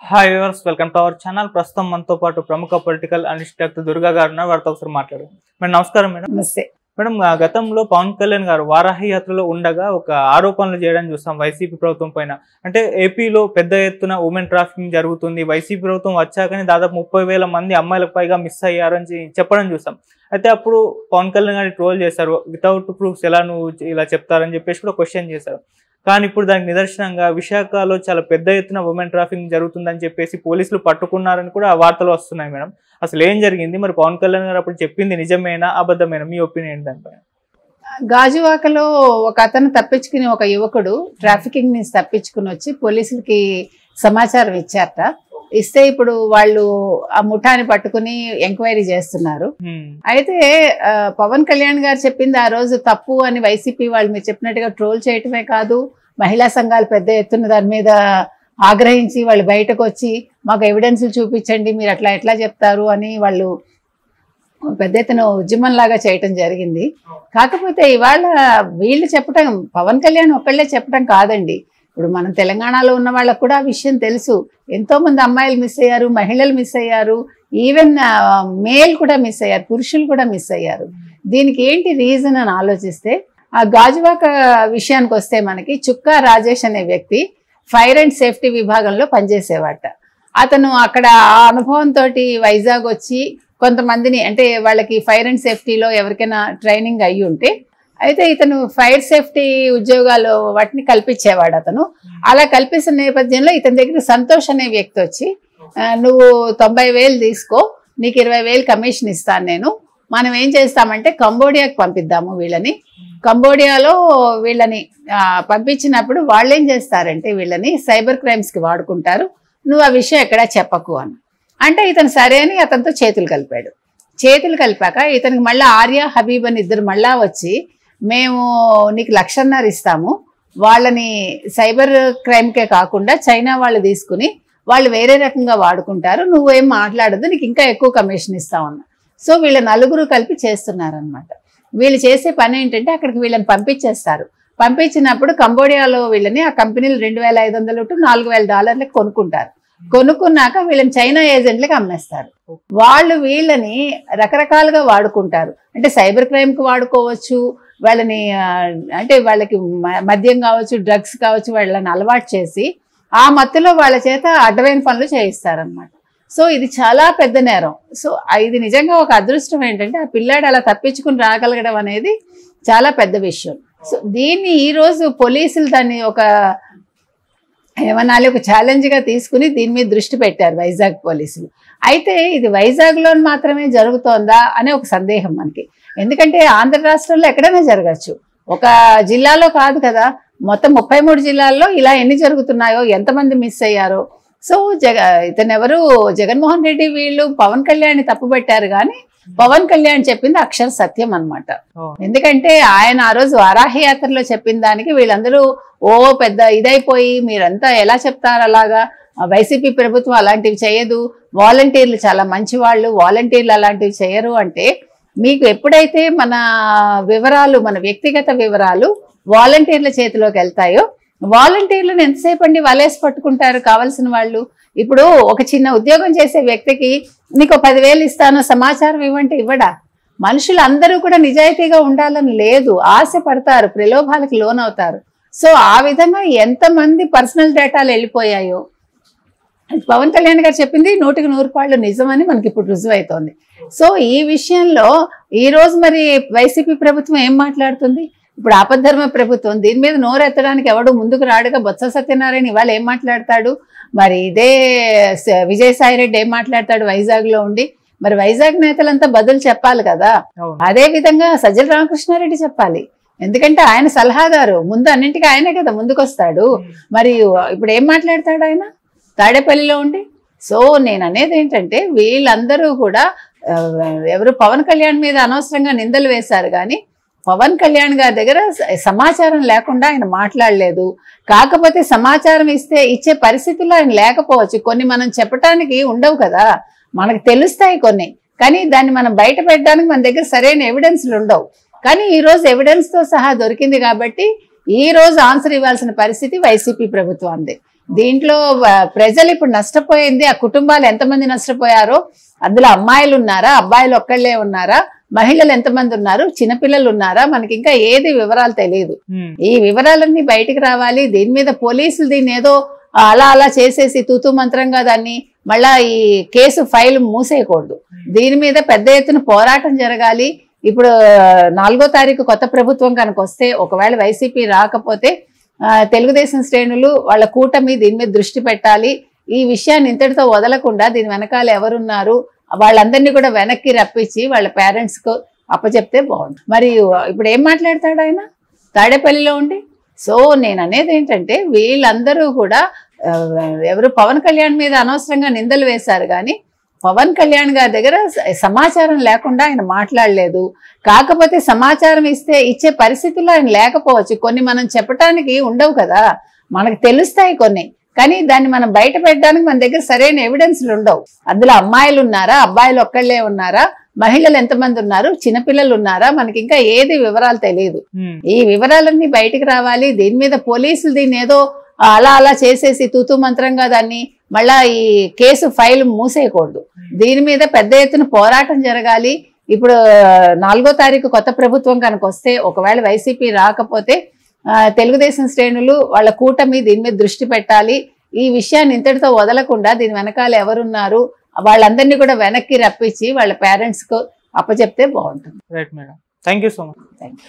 Hi viewers, welcome to our channel. ప్రస్తుతం మనతో పాటు ప్రముఖ పొలిటికల్ అనలిస్ట్ డాక్టర్ దుర్గా గారు ఉన్నారు. వారితో ఒకసారి మాట్లాడారు. మేడం నమస్కారం. మేడం గతంలో పవన్ కళ్యాణ్ గారు వారాహి యాత్రలో ఉండగా ఒక ఆరోపణలు చేయడం చూస్తాం వైసీపీ ప్రభుత్వం పైన. అంటే ఏపీలో పెద్ద ఎత్తున ఉమెన్ ట్రాఫికింగ్ జరుగుతుంది, వైసీపీ ప్రభుత్వం వచ్చాకనే దాదాపు 30,000 మంది అమ్మాయిలకు పైగా మిస్ అయ్యారని చెప్పడం చూస్తాం. అయితే అప్పుడు పవన్ కళ్యాణ్ గారిని ట్రోల్ చేశారు. వితౌట్ ప్రూఫ్స్ ఎలా నువ్వు ఇలా చెప్తారని చెప్పేసి కూడా క్వశ్చన్ చేశారు. కానీ ఇప్పుడు దానికి నిదర్శనంగా విశాఖలో చాలా పెద్ద ఎత్తున ఉమెన్ ట్రాఫికింగ్ జరుగుతుందని చెప్పేసి పోలీసులు పట్టుకున్నారని కూడా వార్తలు వస్తున్నాయి. మేడం అసలు ఏం జరిగింది? మరి పవన్ కళ్యాణ్ గారు అప్పుడు చెప్పింది నిజమేనా అబద్ధమేనా? మీ ఒపీనియన్ దానిపైన. గాజువాకలో ఒక అతను తప్పించుకుని, ఒక యువకుడు ట్రాఫికింగ్ నుంచి తప్పించుకుని వచ్చి పోలీసులకి సమాచారం ఇచ్చారట. ఇస్తే ఇప్పుడు వాళ్ళు ఆ ముఠాని పట్టుకుని ఎంక్వైరీ చేస్తున్నారు. అయితే పవన్ కళ్యాణ్ గారు చెప్పింది ఆ రోజు తప్పు అని వైసీపీ వాళ్ళు మీరు చెప్పినట్టుగా ట్రోల్ చేయటమే కాదు, మహిళా సంఘాలు పెద్ద ఎత్తున దాని మీద ఆగ్రహించి వాళ్ళు బయటకు వచ్చి మాకు ఎవిడెన్స్లు చూపించండి, మీరు అట్లా ఎట్లా చెప్తారు అని వాళ్ళు పెద్ద ఎత్తున ఉద్యమంలాగా చేయటం జరిగింది. కాకపోతే ఇవాళ వీళ్ళు చెప్పటం, పవన్ కళ్యాణ్ ఒక్కళ్ళే చెప్పటం కాదండి. ఇప్పుడు మనం తెలంగాణలో ఉన్న వాళ్ళకు కూడా ఆ విషయం తెలుసు. ఎంతోమంది అమ్మాయిలు మిస్ అయ్యారు, మహిళలు మిస్ అయ్యారు, ఈవెన్ మేల్ కూడా మిస్ అయ్యారు, పురుషులు కూడా మిస్ అయ్యారు. దీనికి ఏంటి రీజన్ అని ఆలోచిస్తే, ఆ గాజువాక విషయానికి వస్తే మనకి చుక్కా రాజేష్ అనే వ్యక్తి ఫైర్ అండ్ సేఫ్టీ విభాగంలో పనిచేసేవాట. అతను అక్కడ ఆ అనుభవంతో వైజాగ్ వచ్చి కొంతమందిని, అంటే వాళ్ళకి ఫైర్ అండ్ సేఫ్టీలో ఎవరికైనా ట్రైనింగ్ అయ్యి ఉంటే, అయితే ఇతను ఫైర్ సేఫ్టీ ఉద్యోగాలు వాటిని కల్పించేవాడు. అతను అలా కల్పిస్తున్న నేపథ్యంలో ఇతని దగ్గర సంతోష్ అనే వ్యక్తి వచ్చి, నువ్వు 90,000 తీసుకో, నీకు 20,000 కమిషన్ ఇస్తాను నేను, మనం ఏం చేస్తామంటే కంబోడియాకి పంపిద్దాము వీళ్ళని, కంబోడియాలో వీళ్ళని పంపించినప్పుడు వాళ్ళు ఏం చేస్తారంటే వీళ్ళని సైబర్ క్రైమ్స్కి వాడుకుంటారు, నువ్వు ఆ విషయం ఎక్కడా చెప్పకు అని అంటే, ఇతను సరే అని అతనితో చేతులు కలిపాడు. చేతులు కలిపాక ఇతనికి మళ్ళీ ఆర్య హబీబ్ అని ఇద్దరు మళ్ళా వచ్చి, మేము నీకు 1,50,000 ఇస్తాము, వాళ్ళని సైబర్ క్రైమ్కే కాకుండా చైనా వాళ్ళు తీసుకుని వాళ్ళు వేరే రకంగా వాడుకుంటారు, నువ్వేం మాట్లాడద్దు, నీకు ఇంకా ఎక్కువ కమిషన్ ఇస్తామన్నా. సో వీళ్ళ నలుగురు కలిపి చేస్తున్నారనమాట. వీళ్ళు చేసే పని ఏంటంటే అక్కడికి వీళ్ళని పంపించేస్తారు. పంపించినప్పుడు కంబోడియాలో వీళ్ళని ఆ కంపెనీలు $2,500 to $4,000 కొనుక్కుంటారు. కొనుక్కున్నాక వీళ్ళని చైనా ఏజెంట్లకు అమ్మేస్తారు. వాళ్ళు వీళ్ళని రకరకాలుగా వాడుకుంటారు. అంటే సైబర్ క్రైమ్కి వాడుకోవచ్చు, వాళ్ళని అంటే వాళ్ళకి మద్యం కావచ్చు, డ్రగ్స్ కావచ్చు, వాళ్ళని అలవాటు చేసి ఆ మత్తులో వాళ్ళ చేత అడ్డమైన పనులు చేయిస్తారనమాట. సో ఇది చాలా పెద్ద నేరం. సో ఇది నిజంగా ఒక అదృష్టం ఏంటంటే ఆ పిల్లాడు అలా తప్పించుకుని రాగలగడం అనేది చాలా పెద్ద విషయం. సో దీన్ని ఈరోజు పోలీసులు దాన్ని ఒక ఏమనాలి, ఒక ఛాలెంజ్గా తీసుకుని దీని మీద దృష్టి పెట్టారు వైజాగ్ పోలీసులు. అయితే ఇది వైజాగ్లో మాత్రమే జరుగుతోందా అనే ఒక సందేహం మనకి. ఎందుకంటే ఆంధ్ర రాష్ట్రంలో ఎక్కడైనా జరగచ్చు, ఒక జిల్లాలో కాదు కదా, మొత్తం 33 జిల్లాల్లో ఇలా ఎన్ని జరుగుతున్నాయో, ఎంతమంది మిస్ అయ్యారో. సో ఇతనెవరు, జగన్మోహన్ రెడ్డి వీళ్ళు పవన్ కళ్యాణ్ తప్పుపెట్టారు, కానీ పవన్ కళ్యాణ్ చెప్పింది అక్షర సత్యం అనమాట. ఎందుకంటే ఆయన ఆ రోజు వారాహి యాత్రలో చెప్పిన దానికి వీళ్ళందరూ పెద్ద ఇదైపోయి, మీరంతా ఎలా చెప్తారు అలాగా, వైసీపీ ప్రభుత్వం అలాంటివి చేయదు, వాలంటీర్లు చాలా మంచి వాళ్ళు, వాలంటీర్లు అలాంటివి చేయరు అంటే, మీకు ఎప్పుడైతే మన వివరాలు, మన వ్యక్తిగత వివరాలు వాలంటీర్ల చేతిలోకి వెళ్తాయో, వాలంటీర్లను ఎంతసేపు అండి వలేసి పట్టుకుంటారు కావాల్సిన వాళ్ళు. ఇప్పుడు ఒక చిన్న ఉద్యోగం చేసే వ్యక్తికి నీకు 10,000 ఇస్తాను సమాచారం ఇవ్వంటే ఇవ్వడా? మనుషులు అందరూ కూడా నిజాయితీగా ఉండాలని లేదు, ఆశ పడతారు, ప్రలోభాలకు లోనవుతారు. సో ఆ విధంగా ఎంతమంది పర్సనల్ డేటాలు వెళ్ళిపోయాయో, పవన్ కళ్యాణ్ గారు చెప్పింది 100% నిజమని మనకి ఇప్పుడు రుజువైతోంది. సో ఈ విషయంలో ఈరోజు మరి వైసీపీ ప్రభుత్వం ఏం మాట్లాడుతుంది? ఇప్పుడు ఆపద్ధర్మ ప్రభుత్వం, దీని మీద నోరెత్తడానికి ఎవడు ముందుకు రాడుగా. బొత్స సత్యనారాయణ ఇవాళ ఏం మాట్లాడతాడు, మరి ఇదే విజయసాయి రెడ్డి ఏం మాట్లాడతాడు వైజాగ్లో ఉండి? మరి వైజాగ్ నేతలంతా బదులు చెప్పాలి కదా. అదే విధంగా సజ్జల రామకృష్ణారెడ్డి చెప్పాలి, ఎందుకంటే ఆయన సలహాదారు, ముందు అన్నింటికీ ఆయనే కదా ముందుకొస్తాడు. మరి ఇప్పుడు ఏం మాట్లాడతాడు ఆయన తాడేపల్లిలో ఉండి? సో నేను అనేది ఏంటంటే వీళ్ళందరూ కూడా ఎవరు పవన్ కళ్యాణ్ మీద అనవసరంగా నిందలు వేశారు, కానీ పవన్ కళ్యాణ్ గారి దగ్గర సమాచారం లేకుండా ఆయన మాట్లాడలేదు. కాకపోతే సమాచారం ఇచ్చే పరిస్థితుల్లో ఆయన లేకపోవచ్చు, కొన్ని మనం చెప్పడానికి ఉండవు కదా, మనకు తెలుస్తాయి కొన్ని, కానీ దాన్ని మనం బయట పెట్టడానికి మన దగ్గర సరైన ఎవిడెన్స్లు ఉండవు. కానీ ఈరోజు ఎవిడెన్స్తో సహా దొరికింది కాబట్టి ఈ రోజు ఆన్సర్ ఇవ్వాల్సిన పరిస్థితి వైసీపీ ప్రభుత్వానికి. దీంట్లో ప్రజలు ఇప్పుడు నష్టపోయింది, ఆ కుటుంబాలు ఎంతమంది నష్టపోయారో, అందులో అమ్మాయిలు ఉన్నారా, అబ్బాయిలు ఒక్కళ్ళే ఉన్నారా, మహిళలు ఎంతమంది ఉన్నారు, చిన్నపిల్లలు ఉన్నారా, మనకి ఇంకా ఏది వివరాలు తెలియదు. ఈ వివరాలన్నీ బయటికి రావాలి. దీని మీద పోలీసులు దీన్ని ఏదో అలా చేసేసి తూతూ మంత్రంగా దాన్ని మళ్ళా ఈ కేసు ఫైల్ మూసేయకూడదు. దీని మీద పెద్ద ఎత్తున పోరాటం జరగాలి. ఇప్పుడు 4వ తారీఖు కొత్త ప్రభుత్వం కనుక వస్తే, ఒకవేళ వైసీపీ రాకపోతే తెలుగుదేశం శ్రేణులు వాళ్ళ కూటమి దీని మీద దృష్టి పెట్టాలి. ఈ విషయాన్ని ఇంతటితో వదలకుండా దీని వెనకాల ఎవరున్నారు వాళ్ళందరినీ కూడా వెనక్కి రప్పించి వాళ్ళ పేరెంట్స్ కు అప్పచెప్తే బాగుంటుంది. మరి ఇప్పుడు ఏం మాట్లాడతాడు ఆయన తాడేపల్లిలో ఉండి? సో నేను అనేది ఏంటంటే, వీళ్ళందరూ కూడా ఎవరు పవన్ కళ్యాణ్ మీద అనవసరంగా నిందలు వేశారు, కానీ పవన్ కళ్యాణ్ గారి దగ్గర సమాచారం లేకుండా ఆయన మాట్లాడలేదు. కాకపోతే సమాచారం ఇచ్చే పరిస్థితుల్లో ఆయన లేకపోవచ్చు. కొన్ని మనం చెప్పడానికి ఉండవు కదా, మనకు తెలుస్తాయి కొన్ని, కానీ దాన్ని మనం బయట పెట్టడానికి మన దగ్గర సరైన ఎవిడెన్స్లు ఉండవు. అందులో అమ్మాయిలు ఉన్నారా, అబ్బాయిలు ఒక్కళ్ళే ఉన్నారా, మహిళలు ఎంతమంది ఉన్నారు, చిన్నపిల్లలు ఉన్నారా, మనకి ఇంకా ఏది వివరాలు తెలియదు. ఈ వివరాలన్నీ బయటికి రావాలి. దీని మీద పోలీసులు దీన్ని ఏదో అలా చేసేసి తూతూ మంత్రంగా దాన్ని మళ్ళా ఈ కేసు ఫైల్ మూసేయకూడదు. దీని మీద పెద్ద ఎత్తున పోరాటం జరగాలి. ఇప్పుడు 4వ తారీఖు కొత్త ప్రభుత్వం కనుక వస్తే, ఒకవేళ వైసీపీ రాకపోతే తెలుగుదేశం శ్రేణులు వాళ్ళ కూటమి దీని మీద దృష్టి పెట్టాలి. ఈ విషయాన్ని ఇంతటితో వదలకుండా దీని వెనకాల ఎవరున్నారు వాళ్ళందరినీ కూడా వెనక్కి రప్పించి వాళ్ళ పేరెంట్స్ కు అప్పచెప్తే బాగుంటుంది. Right madam, thank you so much. Thank you.